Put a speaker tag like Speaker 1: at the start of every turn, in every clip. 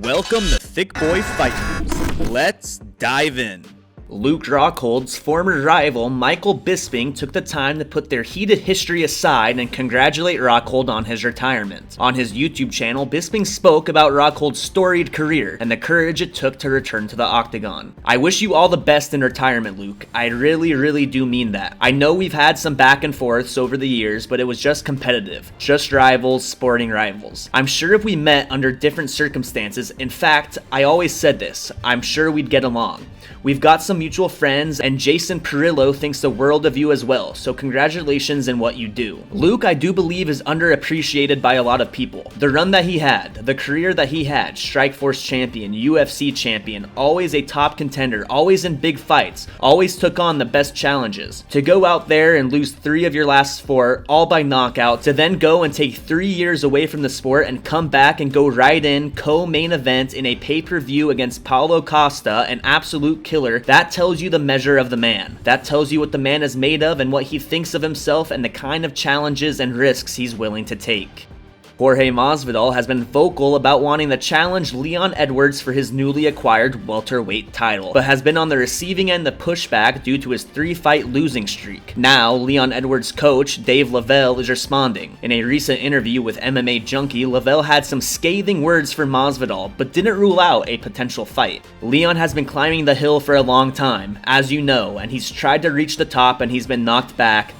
Speaker 1: Welcome to Thick Boy Fight News. Let's dive in. Luke Rockhold's former rival Michael Bisping took the time to put their heated history aside and congratulate Rockhold on his retirement. On his YouTube channel, Bisping spoke about Rockhold's storied career and the courage it took to return to the octagon. "I wish you all the best in retirement, Luke. I really do mean that. I know we've had some back and forths over the years, but it was just competitive. Just rivals, sporting rivals. I'm sure if we met under different circumstances, in fact, I always said this, I'm sure we'd get along. We've got some mutual friends, and Jason Perillo thinks the world of you as well, so congratulations in what you do." Luke, I do believe, is underappreciated by a lot of people. The run that he had, the career that he had, Strikeforce champion, UFC champion, always a top contender, always in big fights, always took on the best challenges. To go out there and lose 3 of your last 4, all by knockout, to then go and take 3 years away from the sport and come back and go right in, co-main event in a pay-per-view against Paulo Costa, an absolute killer, that tells you the measure of the man. That tells you what the man is made of and what he thinks of himself and the kind of challenges and risks he's willing to take. Jorge Masvidal has been vocal about wanting to challenge Leon Edwards for his newly acquired welterweight title, but has been on the receiving end of pushback due to his 3-fight losing streak. Now, Leon Edwards' coach, Dave Lavelle, is responding. In a recent interview with MMA Junkie, Lavelle had some scathing words for Masvidal, but didn't rule out a potential fight. Leon has been climbing the hill for a long time, as you know, and he's tried to reach the top and he's been knocked back.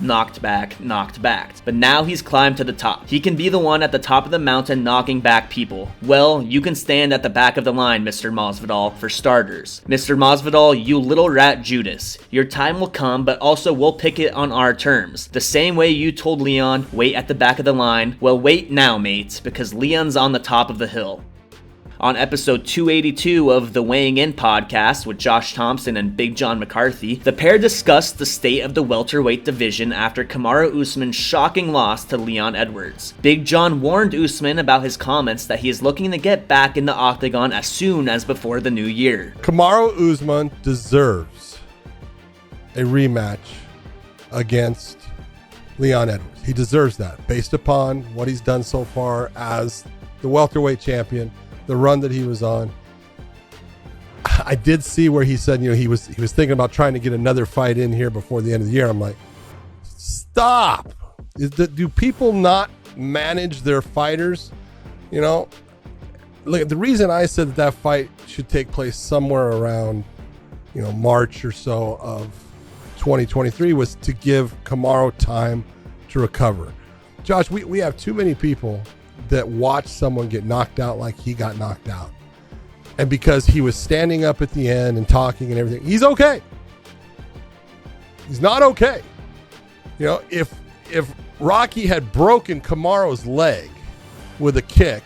Speaker 1: But now he's climbed to the top. He can be the one at the top of the mountain knocking back people. Well, you can stand at the back of the line, Mr. Masvidal, for starters. Mr. Masvidal, you little rat Judas. Your time will come, but also we'll pick it on our terms. The same way you told Leon, wait at the back of the line. Well, wait now, mate, because Leon's on the top of the hill. On episode 282 of the Weighing In podcast with Josh Thompson and Big John McCarthy, the pair discussed the state of the welterweight division after Kamaru Usman's shocking loss to Leon Edwards. Big John warned Usman about his comments that he is looking to get back in the octagon as soon as before the new year.
Speaker 2: Kamaru Usman deserves a rematch against Leon Edwards. He deserves that based upon what he's done so far as the welterweight champion. The run that he was on. I did see where he said, he was thinking about trying to get another fight in here before the end of the year. I'm like, stop. Do people not manage their fighters? Look, the reason I said that fight should take place somewhere around, March or so of 2023 was to give Kamaru time to recover. Josh, we have too many people that watch someone get knocked out like he got knocked out. And because he was standing up at the end and talking and everything, he's okay. He's not okay. If Rocky had broken Kamaru's leg with a kick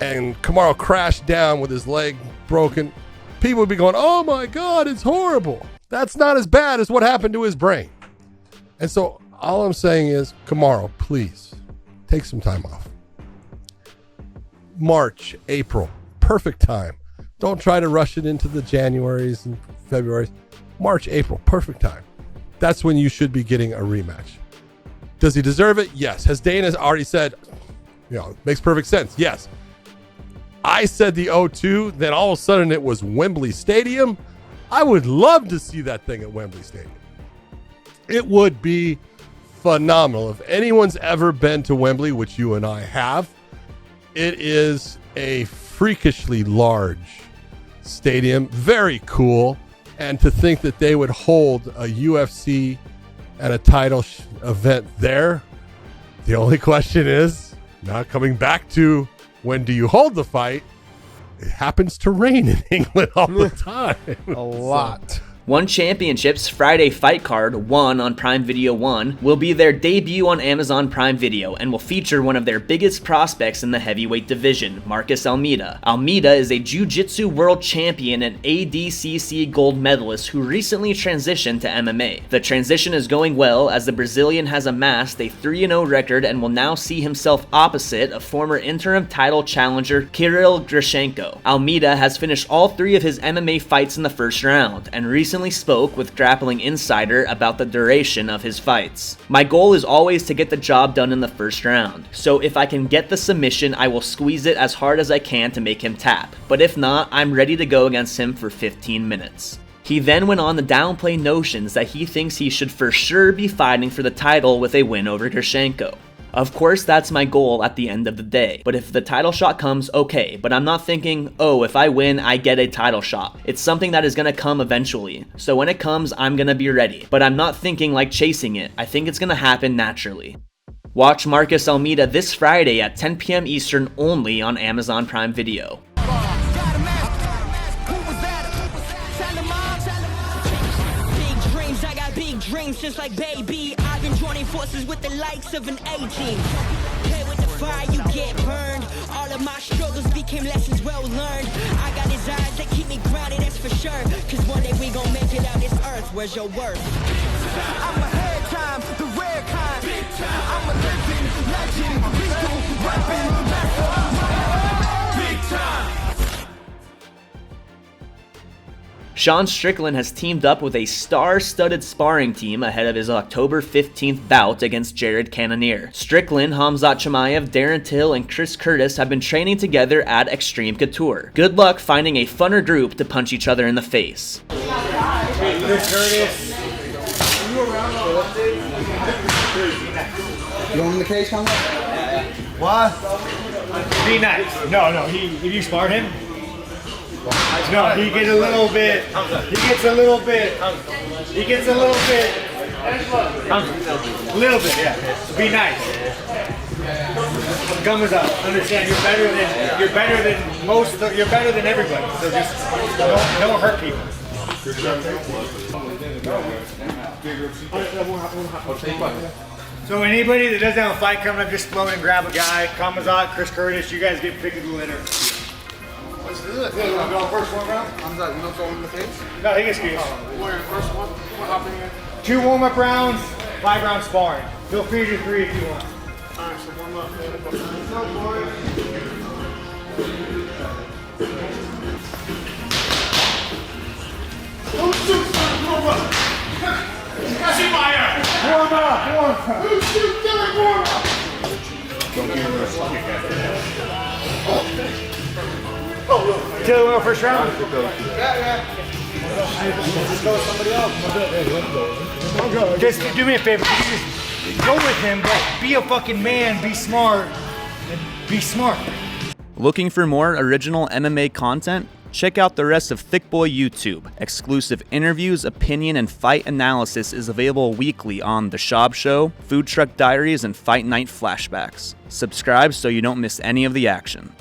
Speaker 2: and Kamaru crashed down with his leg broken, people would be going, oh my God, it's horrible. That's not as bad as what happened to his brain. And so all I'm saying is, Kamaru, please take some time off. March, April, perfect time. Don't try to rush it into the Januaries and Februarys. March, April, perfect time. That's when you should be getting a rematch. Does he deserve it? Yes. Has Dana already said, makes perfect sense? Yes. I said the O2, then all of a sudden it was Wembley Stadium. I would love to see that thing at Wembley Stadium. It would be phenomenal. If anyone's ever been to Wembley, which you and I have, it is a freakishly large stadium, very cool. And to think that they would hold a UFC and a title event there, the only question is, not coming back to when do you hold the fight, it happens to rain in England all the time.
Speaker 3: A lot.
Speaker 1: One Championship's Friday fight card, One on Prime Video 1, will be their debut on Amazon Prime Video and will feature one of their biggest prospects in the heavyweight division, Marcus Almeida. Almeida is a Jiu-Jitsu world champion and ADCC gold medalist who recently transitioned to MMA. The transition is going well as the Brazilian has amassed a 3-0 record and will now see himself opposite a former interim title challenger Kirill Grashenko. Almeida has finished all 3 of his MMA fights in the first round and recently recently spoke with Grappling Insider about the duration of his fights. My goal is always to get the job done in the first round, so if I can get the submission, I will squeeze it as hard as I can to make him tap, but if not, I'm ready to go against him for 15 minutes. He then went on to downplay notions that he thinks he should for sure be fighting for the title with a win over Grishenko. Of course, that's my goal at the end of the day, but if the title shot comes, okay, but I'm not thinking, oh, if I win, I get a title shot. It's something that is gonna come eventually, so when it comes, I'm gonna be ready, but I'm not thinking like chasing it. I think it's gonna happen naturally. Watch Marcus Almeida this Friday at 10 p.m. Eastern only on Amazon Prime Video.
Speaker 3: Dreams just like baby, I've been joining forces with the likes of an A-team. Play with the fire, you get burned. All of my struggles became lessons well learned. I got desires that keep me grounded, that's for sure. Cause one day we gon' make it out this earth, where's your worth? I'm ahead time, the rare kind. Big time. I'm a living legend, lethal weapon, big time.
Speaker 1: Sean Strickland has teamed up with a star-studded sparring team ahead of his October 15th bout against Jared Cannonier. Strickland, Khamzat Chimaev, Darren Till, and Chris Curtis have been training together at Extreme Couture. Good luck finding a funner group to punch each other in the face.
Speaker 4: Chris Curtis.
Speaker 5: You want him in the cage, Khamzat?
Speaker 4: What? Be nice. No. If you sparred him, no, he gets a little bit. He gets a little bit. He gets a little bit. A little bit, yeah. Be nice. Gum is up. Understand? You're better than most. You're better than everybody. So just don't hurt people. So anybody that doesn't have a fight coming up, just float and grab a guy. Khamzat, Chris Curtis, you guys get picked of the litter. Let's do it. You want to go first one round?
Speaker 5: Khamzat, you don't throw him in the face?
Speaker 4: No, he gets excused.
Speaker 5: First one? What happened again?
Speaker 4: 2 warm-up rounds, 5 round sparring. Feel free to do 3 if you want.
Speaker 5: Alright, so warm up.
Speaker 4: Warm up. Don't give him a Till we go first round?
Speaker 5: Yeah.
Speaker 4: Just go with somebody else. Just do me a favor. Just go with him, but be a fucking man, be smart, and be smart.
Speaker 1: Looking for more original MMA content? Check out the rest of Thick Boy YouTube. Exclusive interviews, opinion, and fight analysis is available weekly on The Shab Show, Food Truck Diaries, and Fight Night Flashbacks. Subscribe so you don't miss any of the action.